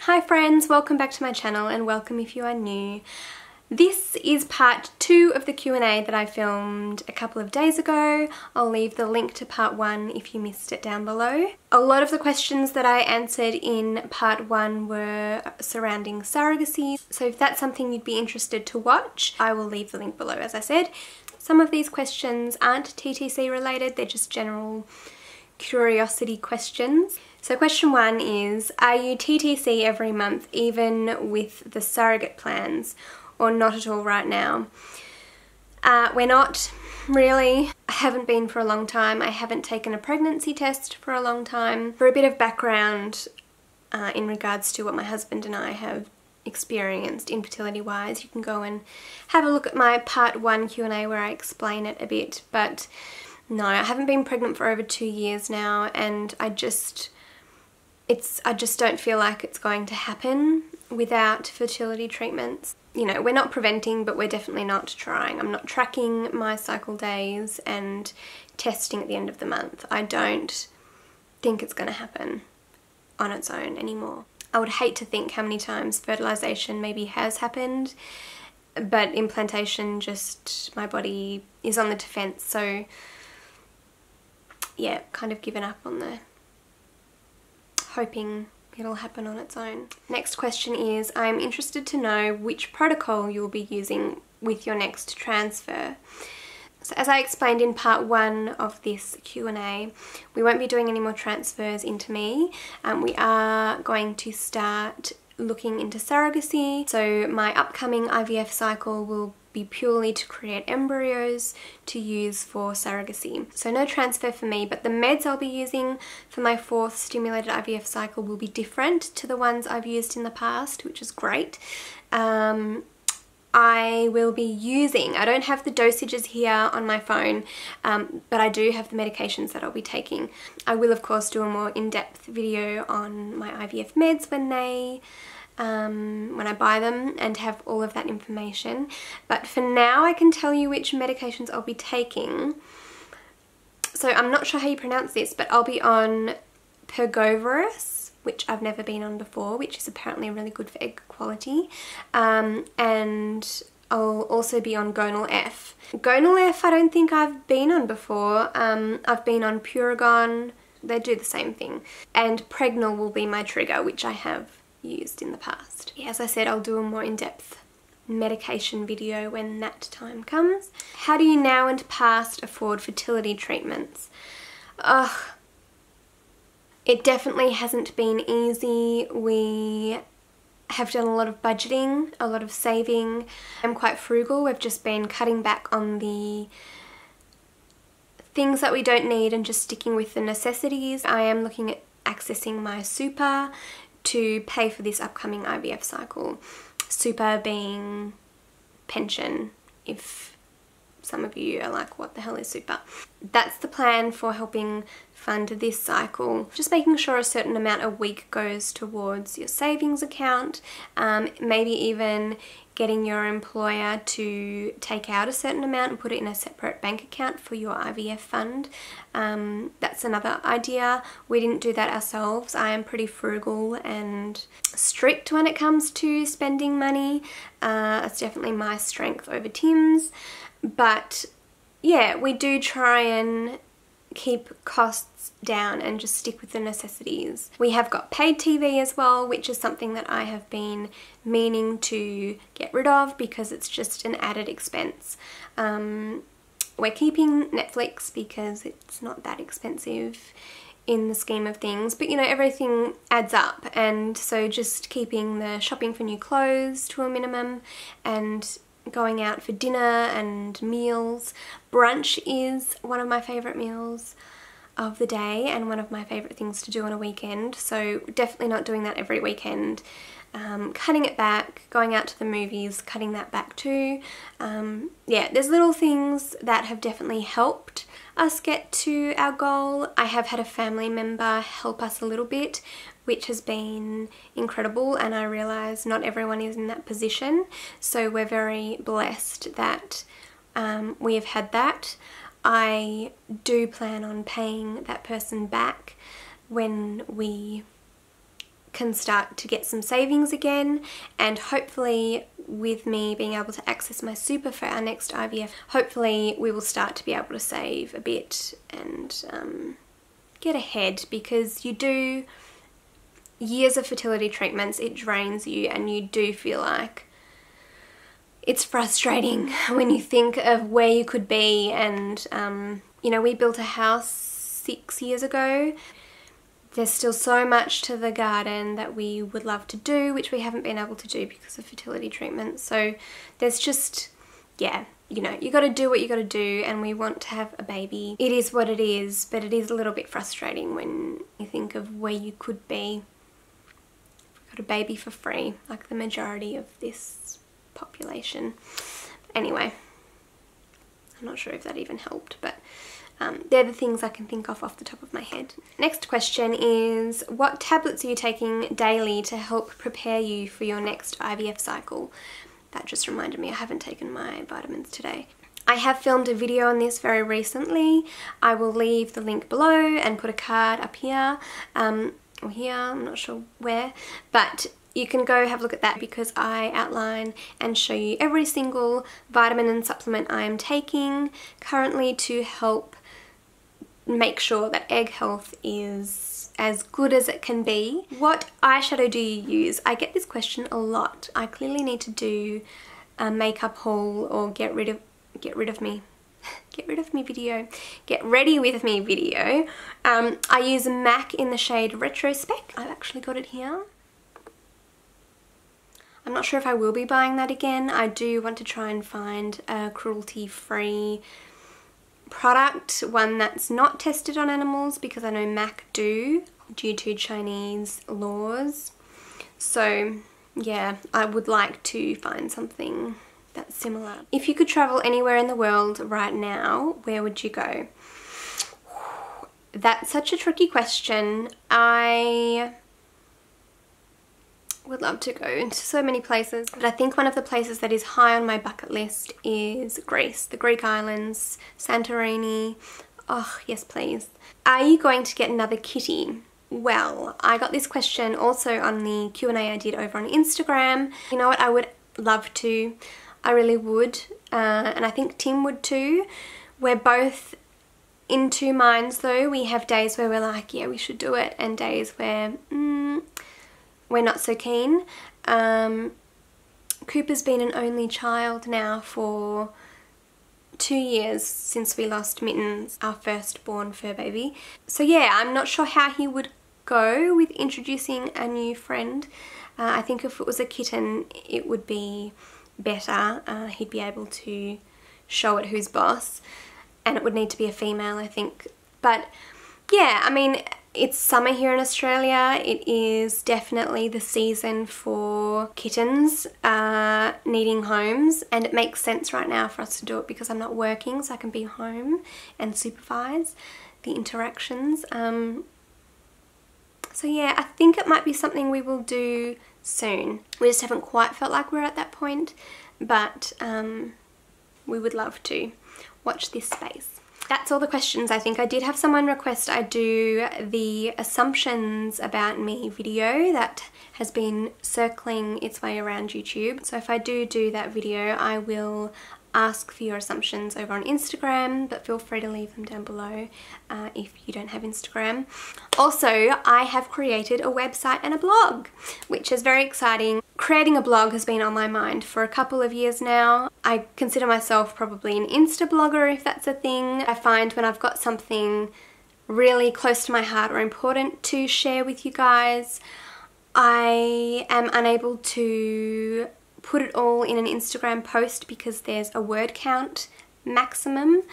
Hi friends, welcome back to my channel and welcome if you are new. This is part 2 of the Q&A that I filmed a couple of days ago. I'll leave the link to part 1 if you missed it down below. A lot of the questions that I answered in part 1 were surrounding surrogacy, so if that's something you'd be interested to watch, I will leave the link below as I said. Some of these questions aren't TTC related, they're just general curiosity questions. So question 1 is, are you TTC every month even with the surrogate plans or not at all right now? We're not really. I haven't been for a long time. I haven't taken a pregnancy test for a long time. For a bit of background in regards to what my husband and I have experienced infertility wise, you can go and have a look at my part 1 Q&A where I explain it a bit, but no, I haven't been pregnant for over 2 years now, and I just don't feel like it's going to happen without fertility treatments. You know, we're not preventing, but we're definitely not trying. I'm not tracking my cycle days and testing at the end of the month. I don't think it's going to happen on its own anymore. I would hate to think how many times fertilization maybe has happened, but implantation, just my body is on the defense, so yeah, kind of given up on the hoping it'll happen on its own. Next question is, I'm interested to know which protocol you'll be using with your next transfer. So as I explained in part 1 of this Q&A, we won't be doing any more transfers into me. We are going to start looking into surrogacy. So my upcoming IVF cycle will be purely to create embryos to use for surrogacy. So no transfer for me, but the meds I'll be using for my 4th stimulated IVF cycle will be different to the ones I've used in the past, which is great. I will be using, I don't have the dosages here on my phone, but I do have the medications that I'll be taking. I will of course do a more in-depth video on my IVF meds when I buy them and have all of that information. But for now I can tell you which medications I'll be taking. So I'm not sure how you pronounce this, but I'll be on Pergoveris, which I've never been on before, which is apparently really good for egg quality. And I'll also be on Gonal F. Gonal F I don't think I've been on before. I've been on Puragon, they do the same thing. And Pregnal will be my trigger, which I have used in the past. Yeah, as I said, I'll do a more in-depth medication video when that time comes. How do you now and past afford fertility treatments? It definitely hasn't been easy. We have done a lot of budgeting, a lot of saving. I'm quite frugal. We've just been cutting back on the things that we don't need and just sticking with the necessities. I am looking at accessing my super to pay for this upcoming IVF cycle. Super being pension, if some of you are like, what the hell is super? That's the plan for helping fund this cycle. Just making sure a certain amount a week goes towards your savings account, maybe even getting your employer to take out a certain amount and put it in a separate bank account for your IVF fund. That's another idea. We didn't do that ourselves. I am pretty frugal and strict when it comes to spending money. It's definitely my strength over Tim's. But yeah, we do try and keep costs down and just stick with the necessities. We have got paid TV as well, which is something that I have been meaning to get rid of because it's just an added expense. We're keeping Netflix because it's not that expensive in the scheme of things, but you know, everything adds up, and so just keeping the shopping for new clothes to a minimum and going out for dinner and meals. Brunch is one of my favourite meals of the day and one of my favourite things to do on a weekend, so definitely not doing that every weekend. Cutting it back, going out to the movies, cutting that back too. Yeah, there's little things that have definitely helped us get to our goal. I have had a family member help us a little bit, which has been incredible, and I realise not everyone is in that position, so we're very blessed that we have had that. I do plan on paying that person back when we can start to get some savings again, and hopefully with me being able to access my super for our next IVF, hopefully we will start to be able to save a bit and get ahead, because you do years of fertility treatments, it drains you, and you do feel like it's frustrating when you think of where you could be. And you know, we built a house 6 years ago. There's still so much to the garden that we would love to do, which we haven't been able to do because of fertility treatment. So there's just, yeah, you know, you got to do what you got to do, and we want to have a baby. It is what it is, but it is a little bit frustrating when you think of where you could be. We've got a baby for free, like the majority of this population. Anyway, I'm not sure if that even helped, but they're the things I can think of off the top of my head. Next question is, what tablets are you taking daily to help prepare you for your next IVF cycle? That just reminded me I haven't taken my vitamins today. I have filmed a video on this very recently. I will leave the link below and put a card up here, or here, I'm not sure where, but you can go have a look at that, because I outline and show you every single vitamin and supplement I am taking currently to help make sure that egg health is as good as it can be. What eyeshadow do you use? I get this question a lot. I clearly need to do a makeup haul or get ready with me video. I use MAC in the shade Retrospect. I've actually got it here. I'm not sure if I will be buying that again. I do want to try and find a cruelty-free product, one that's not tested on animals, because I know MAC do due to Chinese laws. So yeah, I would like to find something that's similar. If you could travel anywhere in the world right now, where would you go? That's such a tricky question. I would love to go into so many places, but I think one of the places that is high on my bucket list is Greece, the Greek islands, Santorini. Oh, yes please. Are you going to get another kitty? Well, I got this question also on the Q&A I did over on Instagram. You know what, I would love to. I really would, and I think Tim would too. We're both in two minds though. We have days where we're like, yeah, we should do it, and days where we're not so keen. Cooper's been an only child now for 2 years since we lost Mittens, our firstborn fur baby. So yeah, I'm not sure how he would go with introducing a new friend. I think if it was a kitten, it would be better. He'd be able to show it who's boss, and it would need to be a female, I think. But yeah, I mean, it's summer here in Australia. It is definitely the season for kittens needing homes, and it makes sense right now for us to do it because I'm not working, so I can be home and supervise the interactions. So yeah, I think it might be something we will do soon. We just haven't quite felt like we're at that point, but we would love to. Watch this space. That's all the questions. I think I did have someone request I do the assumptions about me video that has been circling its way around YouTube. So if I do that video, I will ask for your assumptions over on Instagram, but feel free to leave them down below if you don't have Instagram. Also, I have created a website and a blog, which is very exciting. Creating a blog has been on my mind for a couple of years now. I consider myself probably an Insta blogger, if that's a thing. I find when I've got something really close to my heart or important to share with you guys, I am unable to put it all in an Instagram post because there's a word count maximum,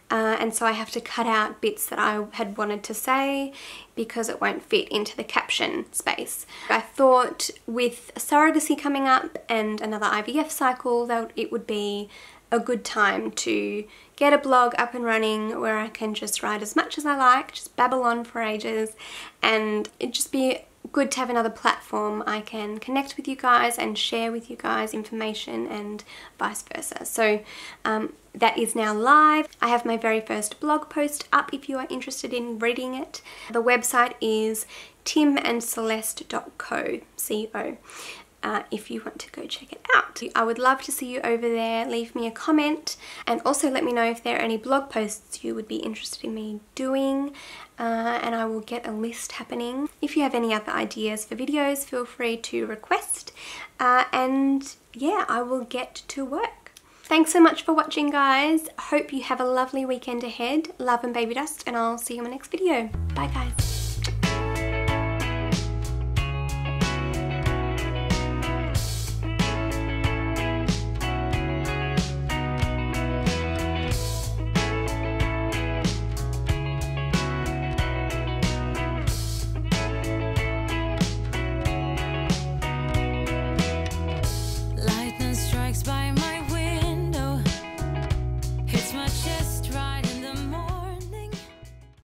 and so I have to cut out bits that I had wanted to say because it won't fit into the caption space. I thought with surrogacy coming up and another IVF cycle that it would be a good time to get a blog up and running where I can just write as much as I like, just babble on for ages, and it'd just be good to have another platform I can connect with you guys and share with you guys information and vice versa. So that is now live. I have my very first blog post up if you are interested in reading it. The website is timandceleste.co, C-O. If you want to go check it out. I would love to see you over there. Leave me a comment and also let me know if there are any blog posts you would be interested in me doing, and I will get a list happening. If you have any other ideas for videos, feel free to request, and yeah, I will get to work. Thanks so much for watching, guys. Hope you have a lovely weekend ahead. Love and baby dust, and I'll see you in my next video. Bye, guys.